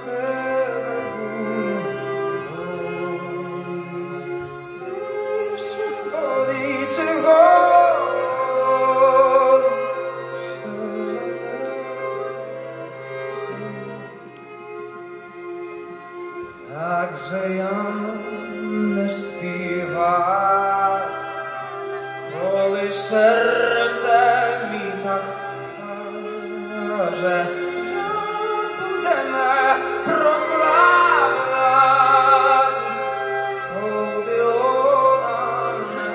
Tebe bój. Слышь, свободите голос, все за Тебе. Jakże ja не співати, коли серце мій так каже, як будемо прославляти, хто Одіона не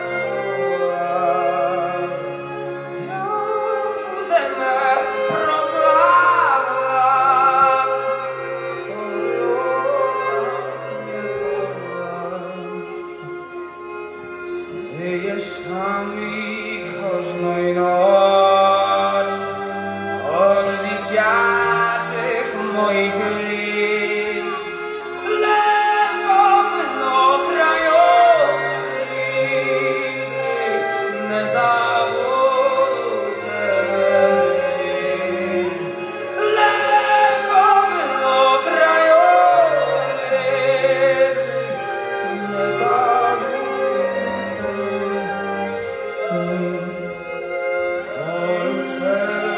полаже. Як будемо прославляти, хто Одіона не полаже. Снуєш нами кожної ночі od дитячих моїх літ. Легко вино краю рідний, не забуду тебе. Легко вино краю рідний, не забуду тебе. Молю тебе,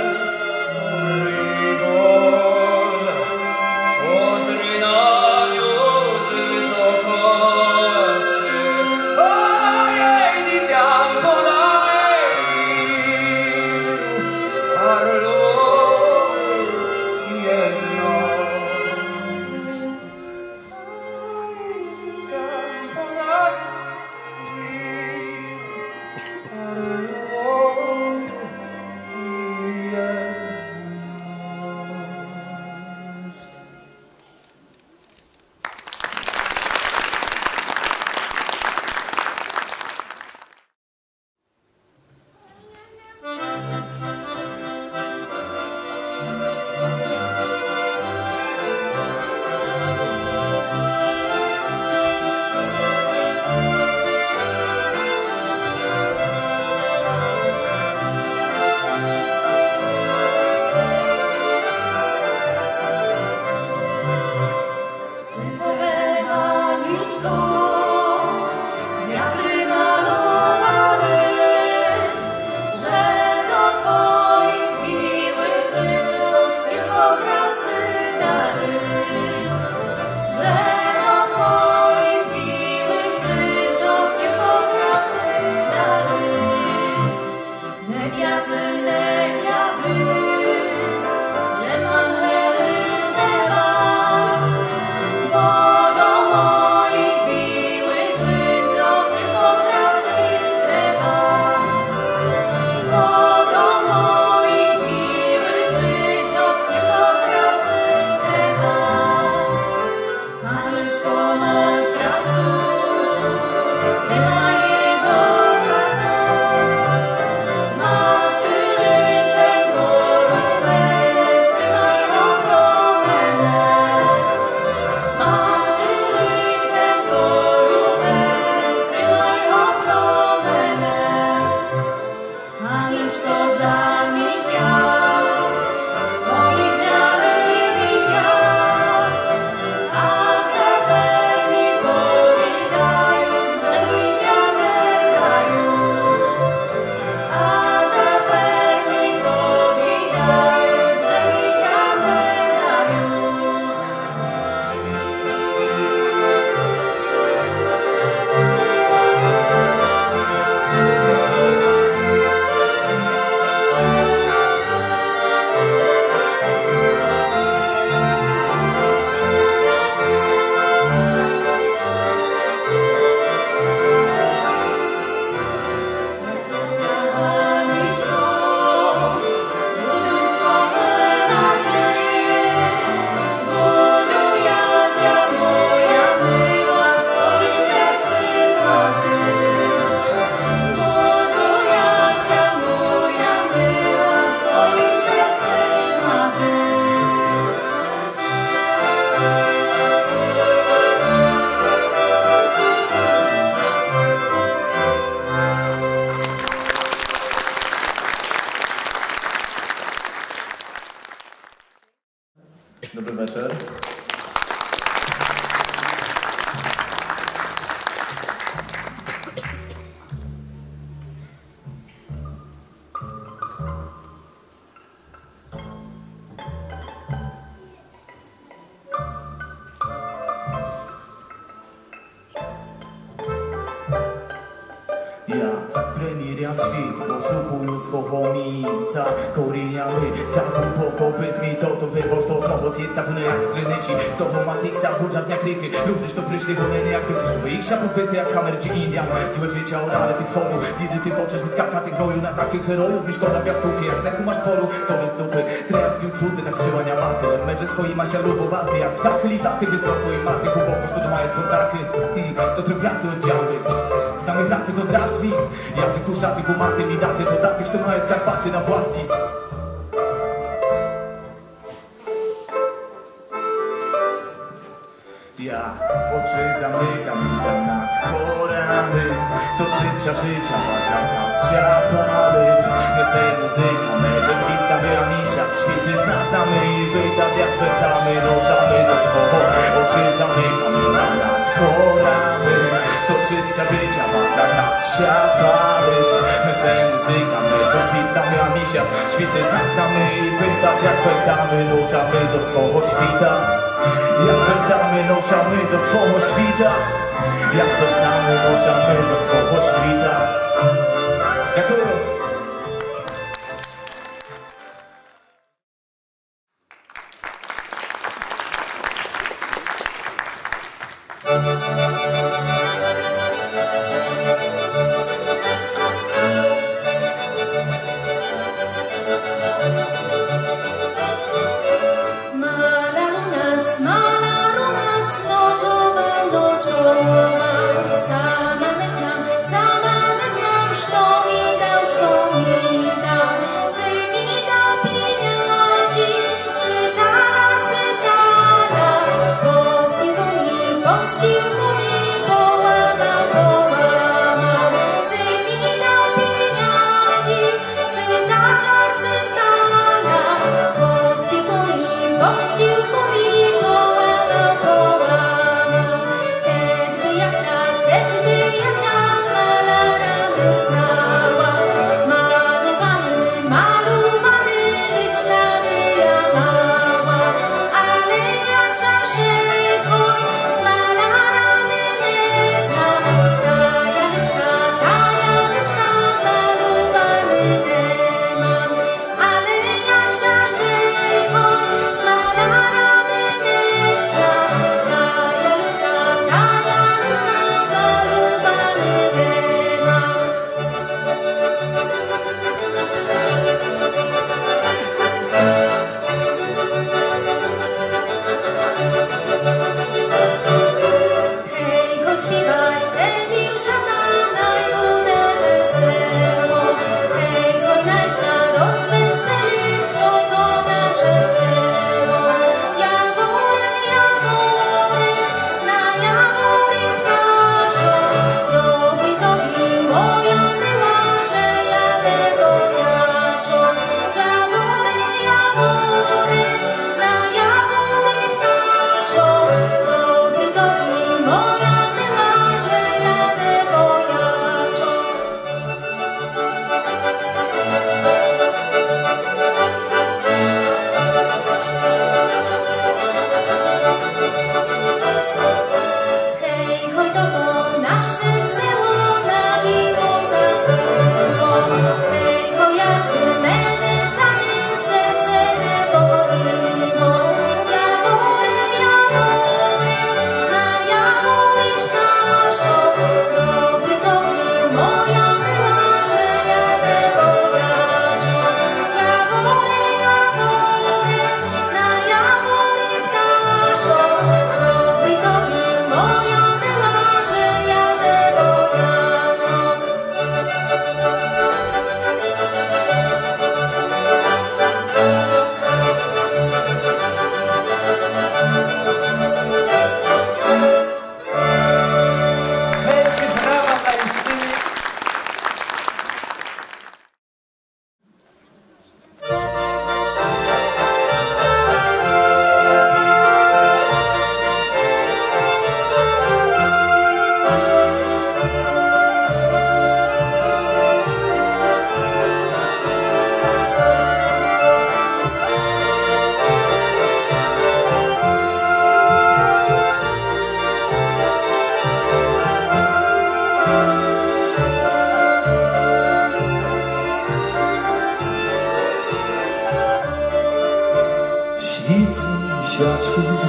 Omijam świt, poszukuju swого miejsca. Koreniami zakon pokopy zmito, to wyrwał z mого serca, płynę jak z krynyci. Z toho Matrixa, budzadnia kliki. Люди, що прийшли гонені, як люди, щоб їх шапу вбити, як хамери чи індіан. Твоє життя орали під хору. Діди, ти хочеш відскакати гною на таких героїв. Мені шкода п'ястуки, як неку маєш пору. Тож ступи, треба співчути, так вживання мати. Медже свої маша любувати, як птахи літати високо і мати. Глибоко, що мають бурдаки. То трапляти oddziały. Znamy graty do draw swich. Język puszczaty, kumaty, mi daty, to daty, że mają Karpaty na własność. Ja oczy zamykam tak nad chorami. To życia, wadra zawsze palet. Mesej muzyka, medże zwistawia misia. Świty nad nami i wydaw jak wetamy. Noczamy do swoho. Oczy zamykam tak nad chorami. To życia, wadra zawsze palet. Mesej muzyka, medże zwistawia misia. Świty nad nami i wydaw jak wetamy. Noczamy do swoho świta. Jak wracamy noczami do swого świta. Jak wracamy noczami do swого świta. Dziękuję. Sama nie znam, что mi dał, что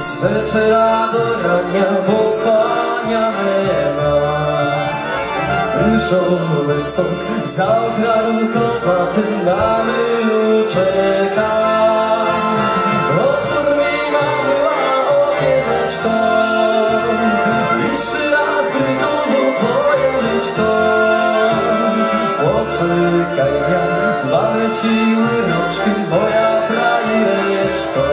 z wieczora do rania, bo spania nema. Różowy stok za ogradunkowatym na mylu czeka. Otwór mi mała okieneczko, jeszcze raz wyduło twoje łyczko. Poczekaj dnia, dwa leciły roczki, moja frajereczko.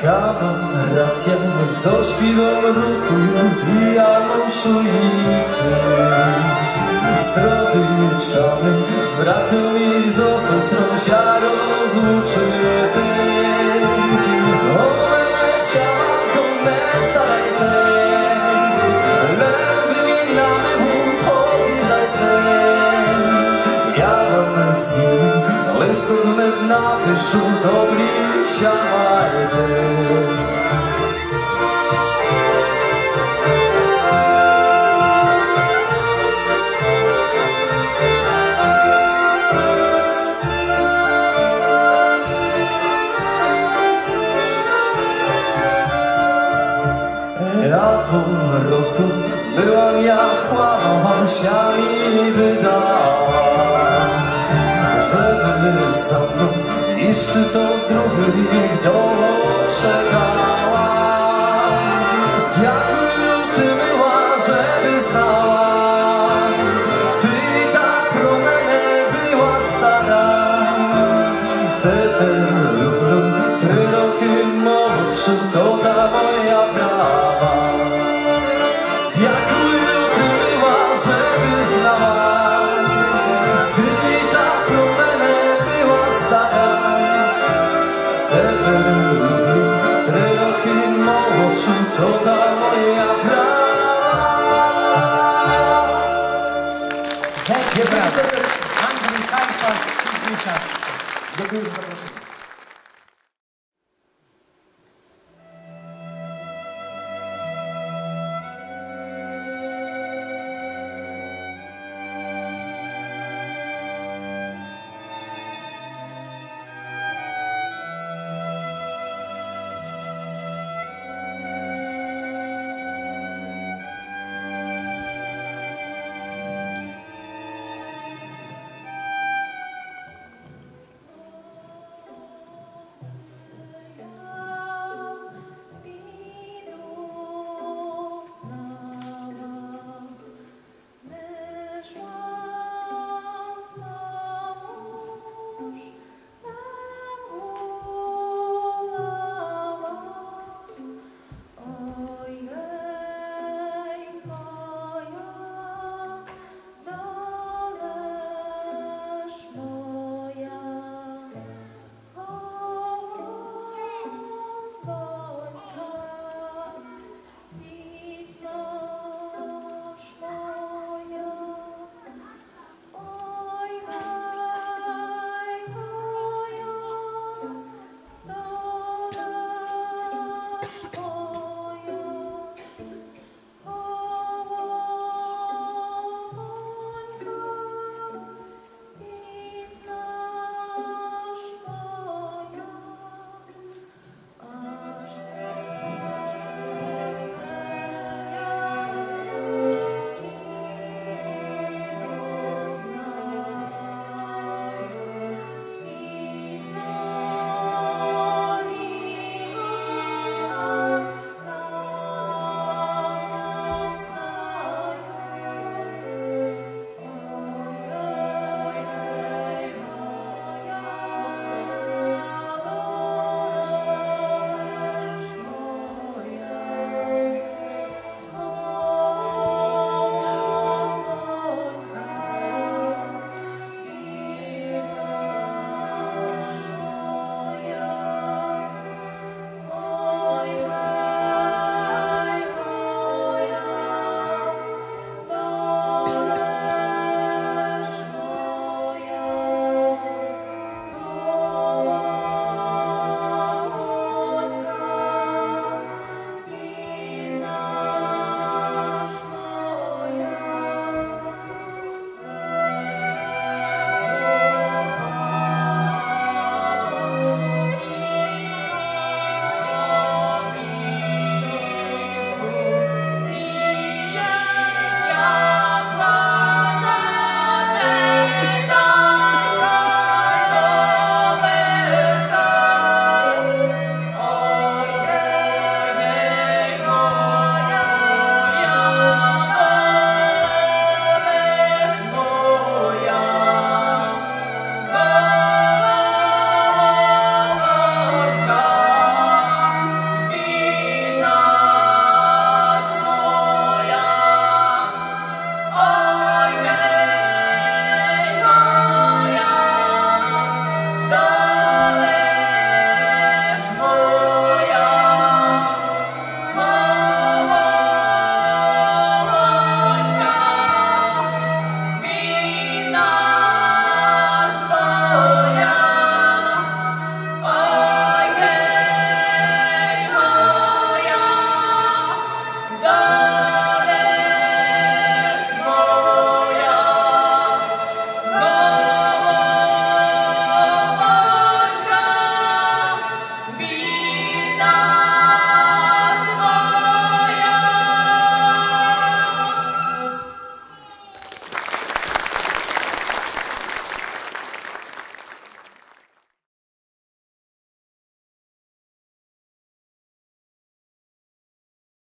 Kamarad ja zaśpiewam roku i ja mam szulity. Z rodyczami, z bratem i z osestrą się rozłuczyty. One siamanką me starajte, lecz gminamy mu pozwilajte. Ja mam z nim listów med napišu dobri siamajte. A po roku byłam ja skłamała, się mi wydała, żeby za mną jeszcze to drugich doczekała. Jak ty była, żeby znała, ty ta promenę była stara. Te lubią 3 roki młodszy, to ta moja prawa. Jak ty była, żeby znała, ty ta promenę była stara. Te lubią 3 roki młodszy, to ta moja prawa. Dziękuję serdecznie. Andrzej Kajfas, Sygrysiarz. Dziękuję za zaproszenie. Thank you.